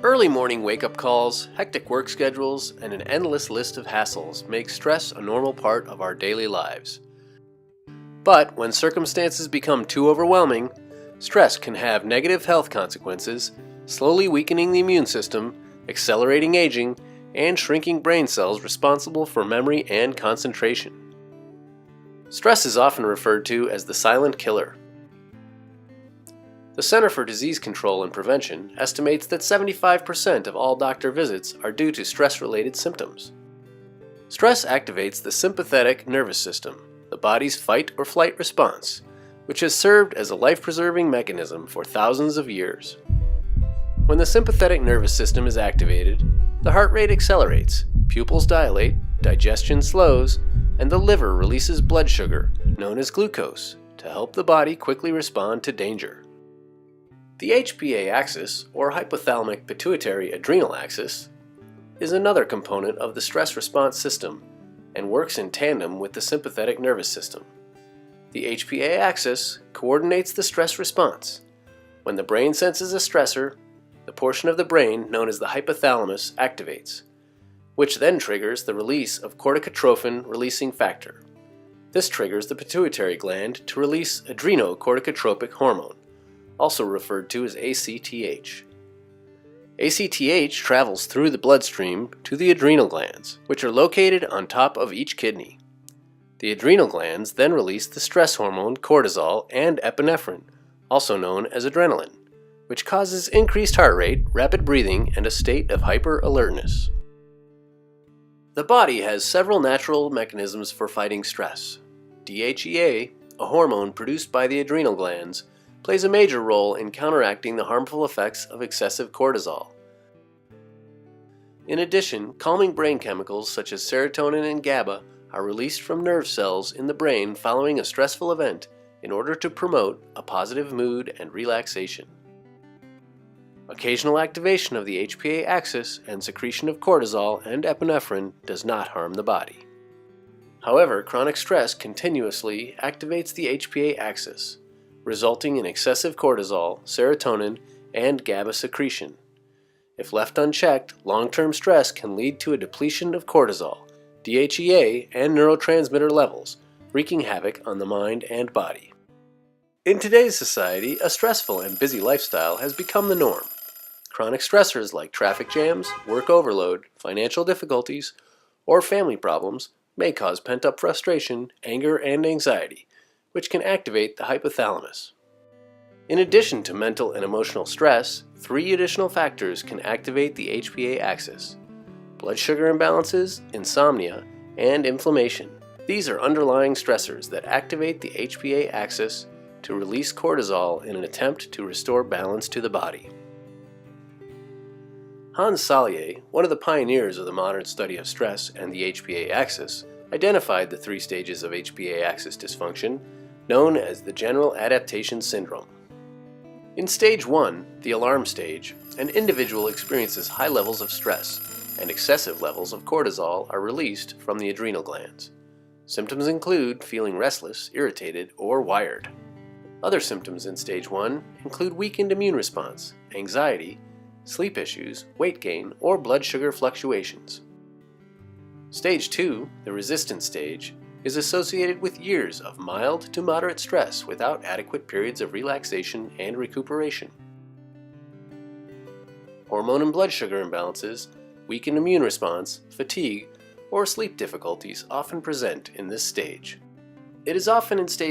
Early morning wake-up calls, hectic work schedules, and an endless list of hassles make stress a normal part of our daily lives. But when circumstances become too overwhelming, stress can have negative health consequences, slowly weakening the immune system, accelerating aging, and shrinking brain cells responsible for memory and concentration. Stress is often referred to as the silent killer. The Center for Disease Control and Prevention estimates that 75% of all doctor visits are due to stress-related symptoms. Stress activates the sympathetic nervous system, the body's fight or flight response, which has served as a life-preserving mechanism for thousands of years. When the sympathetic nervous system is activated, the heart rate accelerates, pupils dilate, digestion slows, and the liver releases blood sugar, known as glucose, to help the body quickly respond to danger. The Hpa axis, or hypothalamic pituitary adrenal axis, is another component of the stress response system and works in tandem with the sympathetic nervous system. The Hpa axis coordinates the stress response. When the brain senses a stressor, the portion of the brain known as the hypothalamus activates, which then triggers the release of corticotrophin-releasing factor. This triggers the pituitary gland to release adrenocorticotropic hormone, also referred to as ACTH. ACTH travels through the bloodstream to the adrenal glands, which are located on top of each kidney. The adrenal glands then release the stress hormone cortisol and epinephrine, also known as adrenaline, which causes increased heart rate, rapid breathing, and a state of hyper-alertness. The body has several natural mechanisms for fighting stress. DHEA, a hormone produced by the adrenal glands, plays a major role in counteracting the harmful effects of excessive cortisol. In addition, calming brain chemicals such as serotonin and GABA are released from nerve cells in the brain following a stressful event in order to promote a positive mood and relaxation. Occasional activation of the Hpa axis and secretion of cortisol and epinephrine does not harm the body. However, chronic stress continuously activates the Hpa axis, resulting in excessive cortisol, serotonin, and GABA secretion. If left unchecked, long-term stress can lead to a depletion of cortisol, DHEA, and neurotransmitter levels, wreaking havoc on the mind and body. In today's society, a stressful and busy lifestyle has become the norm. Chronic stressors like traffic jams, work overload, financial difficulties, or family problems may cause pent-up frustration, anger, and anxiety, which can activate the hypothalamus. In addition to mental and emotional stress, 3 additional factors can activate the Hpa axis: blood sugar imbalances, insomnia, and inflammation. These are underlying stressors that activate the Hpa axis to release cortisol in an attempt to restore balance to the body. Hans Selye, one of the pioneers of the modern study of stress and the Hpa axis, identified the 3 stages of Hpa axis dysfunction, known as the General Adaptation Syndrome. In Stage 1, the alarm stage, an individual experiences high levels of stress, and excessive levels of cortisol are released from the adrenal glands. Symptoms include feeling restless, irritated, or wired. Other symptoms in Stage 1 include weakened immune response, anxiety, sleep issues, weight gain, or blood sugar fluctuations. Stage 2, the resistance stage, is associated with years of mild to moderate stress without adequate periods of relaxation and recuperation. Hormone and blood sugar imbalances, weakened immune response, fatigue, or sleep difficulties often present in this stage. It is often in stage